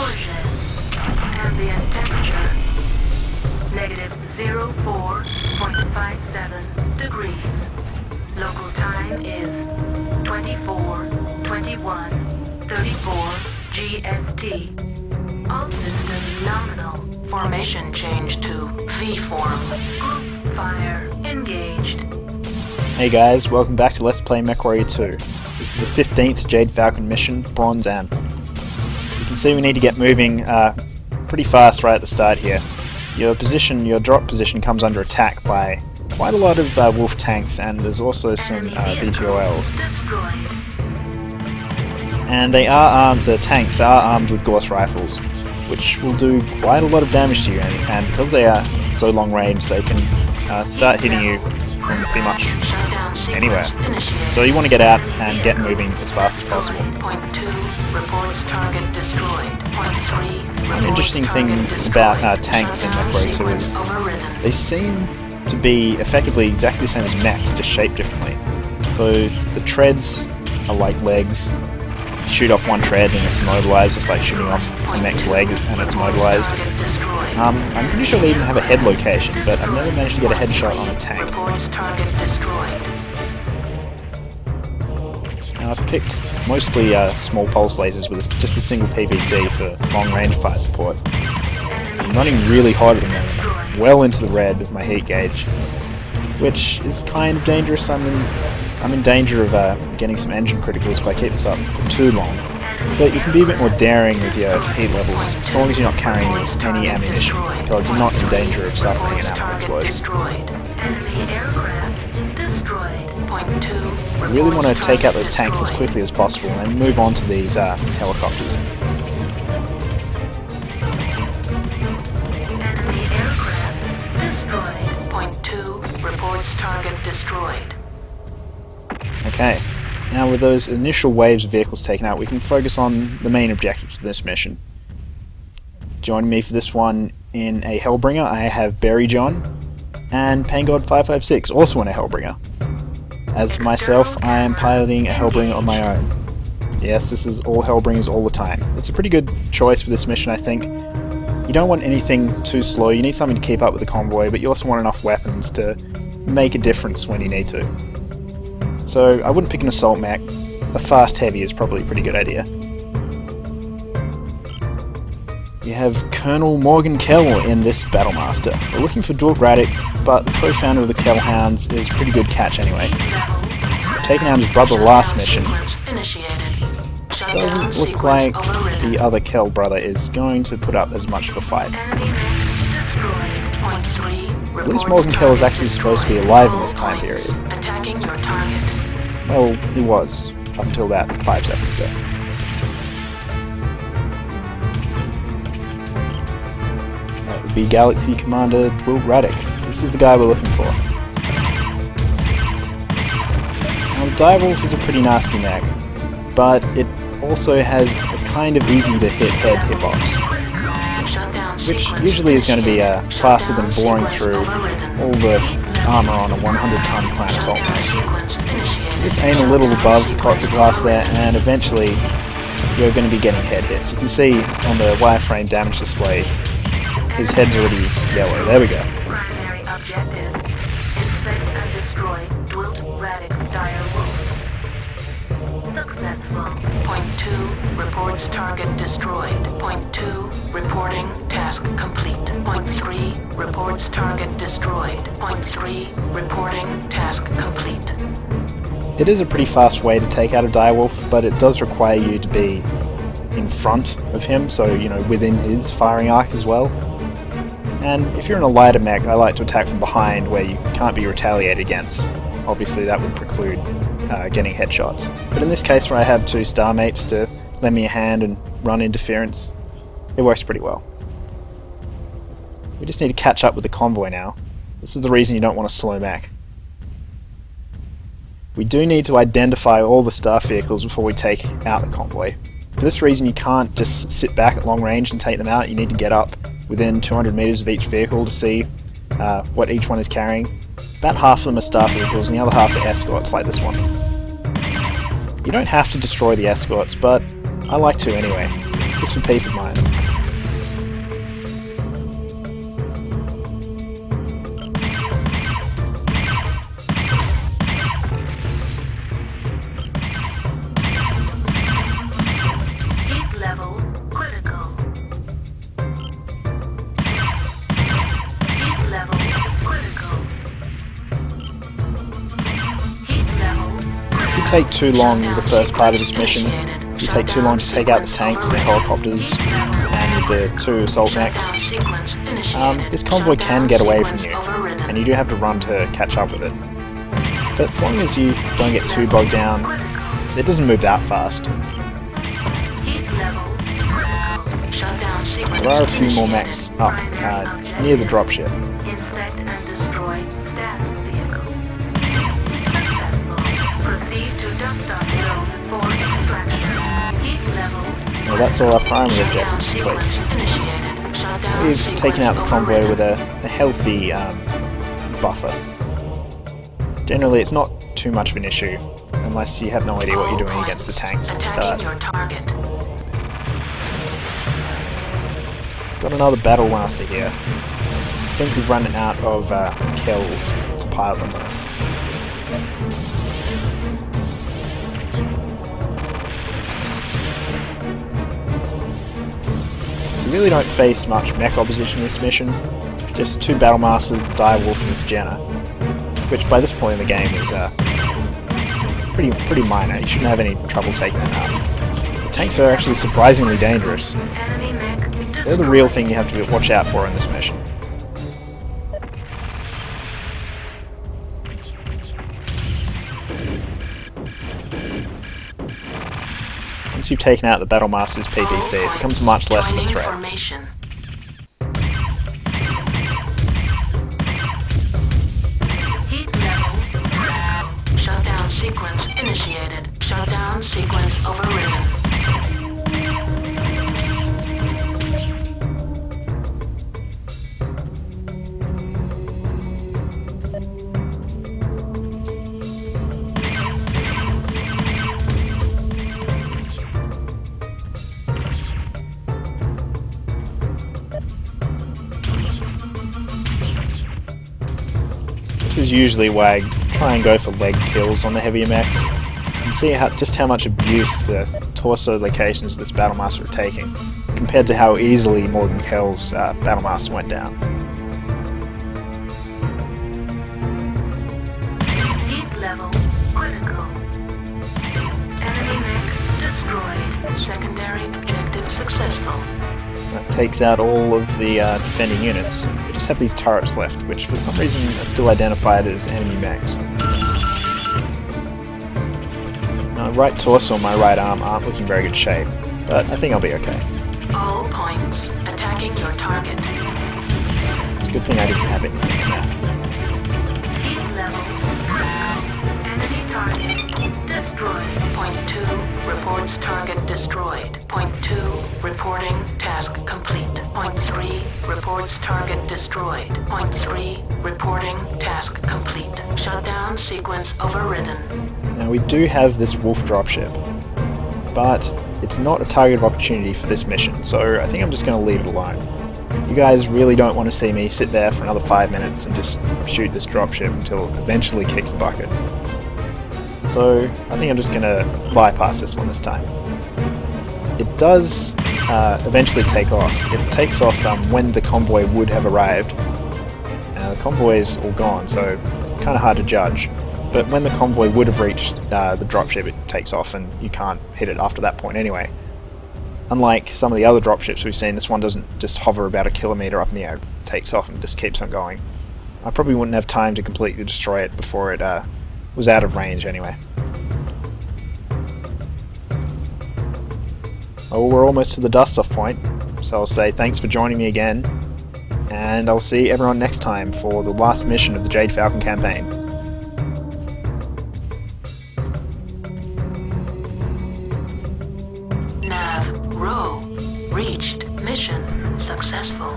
Distortion. Ambient temperature. -04.57 degrees. Local time is 24:21:34 GST. All systems nominal. Formation change to V-form. Group fire engaged. Hey guys, welcome back to Let's Play Mechwarrior 2. This is the 15th Jade Falcon mission, Bronze Anvil. You can see we need to get moving pretty fast right at the start here. Your drop position comes under attack by quite a lot of wolf tanks, and there's also some VTOLs. And they are armed, the tanks are armed with Gauss rifles, which will do quite a lot of damage to you, and because they are so long range, they can start hitting you from pretty much anywhere. So you want to get out and get moving as fast as possible. One interesting thing about tanks in Mechwarrior 2 is they seem to be effectively exactly the same as mechs, just shaped differently. So the treads are like legs. You shoot off one tread and it's mobilized, it's like shooting off the mech's leg and it's mobilized. I'm pretty sure they even have a head location, but I've never managed to get a headshot on a tank. Now I've picked mostly small pulse lasers with just a single PVC for long range fire support. I'm running really hot at the moment, well into the red with my heat gauge, which is kind of dangerous. I'm in danger of getting some engine criticals if I keep this up for too long. But you can be a bit more daring with your heat levels, as long as you're not carrying any ammunition, because you're not in danger of suffering an ammo explosion. I really want to take out those tanks as quickly as possible and move on to these helicopters. Target destroyed. Okay, now with those initial waves of vehicles taken out, we can focus on the main objectives of this mission. Joining me for this one in a Hellbringer, I have Berry John and Pangod 556, also in a Hellbringer. As myself, I am piloting a Hellbringer on my own. Yes, this is all Hellbringers all the time. It's a pretty good choice for this mission, I think. You don't want anything too slow, you need something to keep up with the convoy, but you also want enough weapons to make a difference when you need to. So I wouldn't pick an assault mech. A fast heavy is probably a pretty good idea. You have Colonel Morgan Kell in this Battlemaster. We're looking for Dork Raddick, but the co-founder of the Kell Hounds is a pretty good catch anyway. Taking out his brother last mission, doesn't look like the other Kell brother is going to put up as much of a fight. At least Morgan Kell is actually supposed to be alive in this time period. Well, he was, up until about 5 seconds ago. That would be Galaxy Commander Will Raddick. This is the guy we're looking for. Now, the Direwolf is a pretty nasty mech, but it also has a kind of easy to hit head hitbox, which usually is going to be faster than boring through all the armor on a 100-ton clan assault mech. Just aim a little above the cockpit glass there, and eventually you're going to be getting head hits. You can see on the wireframe damage display, his head's already yellow. There we go. Primary objective: inspect and destroy Wilt Raddick's Direwolf. Successful. Point 2 reports target destroyed. Point 2 reporting task complete. Point 3 reports target destroyed. Point 3 reporting task complete. It is a pretty fast way to take out a Direwolf, but it does require you to be in front of him, so you know, within his firing arc as well. And if you're in a lighter mech, I like to attack from behind where you can't be retaliated against. Obviously that would preclude getting headshots. But in this case where I have two star mates to lend me a hand and run interference, it works pretty well. We just need to catch up with the convoy now. This is the reason you don't want a slow mech. We do need to identify all the staff vehicles before we take out the convoy. For this reason you can't just sit back at long range and take them out, you need to get up within 200 meters of each vehicle to see what each one is carrying. About half of them are staff vehicles and the other half are escorts like this one. You don't have to destroy the escorts, but I like to anyway, just for peace of mind. take too long the first part of this mission, you take too long to take out the tanks, the helicopters, and the 2 assault mechs, this convoy can get away from you, and you do have to run to catch up with it. But as long as you don't get too bogged down, it doesn't move that fast. There are a few more mechs up near the dropship. Well, that's all our primary objectives complete. We've taken out the convoy with a healthy buffer. Generally, it's not too much of an issue, unless you have no idea what you're doing against the tanks at the start. Got another battle master here. I think we've run out of kills to pilot them though. We really don't face much mech opposition in this mission, just 2 battle masters, the direwolf and this Jenna, which by this point in the game is pretty minor. You shouldn't have any trouble taking them out. The tanks are actually surprisingly dangerous. They're the real thing you have to watch out for in this mission. Once you've taken out the Battle Master's PPC, it becomes much less of a threat. Shutdown sequence initiated. Shutdown sequence overridden. This is usually why I try and go for leg kills on the heavier mechs, and see just how much abuse the torso locations of this Battlemaster are taking, compared to how easily Morgan Kell's Battlemaster went down. Heat level critical. Enemy mech destroyed. Secondary objective successful. That takes out all of the defending units. We just have these turrets left, which for some reason are still identified as enemy mechs. My right torso and my right arm aren't looking very good shape, but I think I'll be okay. All points attacking your target. It's a good thing I didn't have anything on that. Heat level enemy target destroyed. Point 2 reports target destroyed. Point 2 reporting task complete. Point 3 reports target destroyed. Point 3 reporting task complete. Shutdown sequence overridden. Now we do have this wolf dropship, but it's not a target of opportunity for this mission, so I think I'm just going to leave it alone. You guys really don't want to see me sit there for another 5 minutes and just shoot this dropship until it eventually kicks the bucket. So I think I'm just going to bypass this one this time. It does eventually take off. It takes off when the convoy would have arrived. Now the convoy is all gone, so it's kind of hard to judge. But when the convoy would have reached the dropship, it takes off and you can't hit it after that point anyway. Unlike some of the other dropships we've seen, this one doesn't just hover about a kilometre up in the air. It takes off and just keeps on going. I probably wouldn't have time to completely destroy it before it was out of range anyway. Oh, we're almost to the dust-off point, so I'll say thanks for joining me again, and I'll see everyone next time for the last mission of the Jade Falcon campaign. Nav row reached. Mission successful.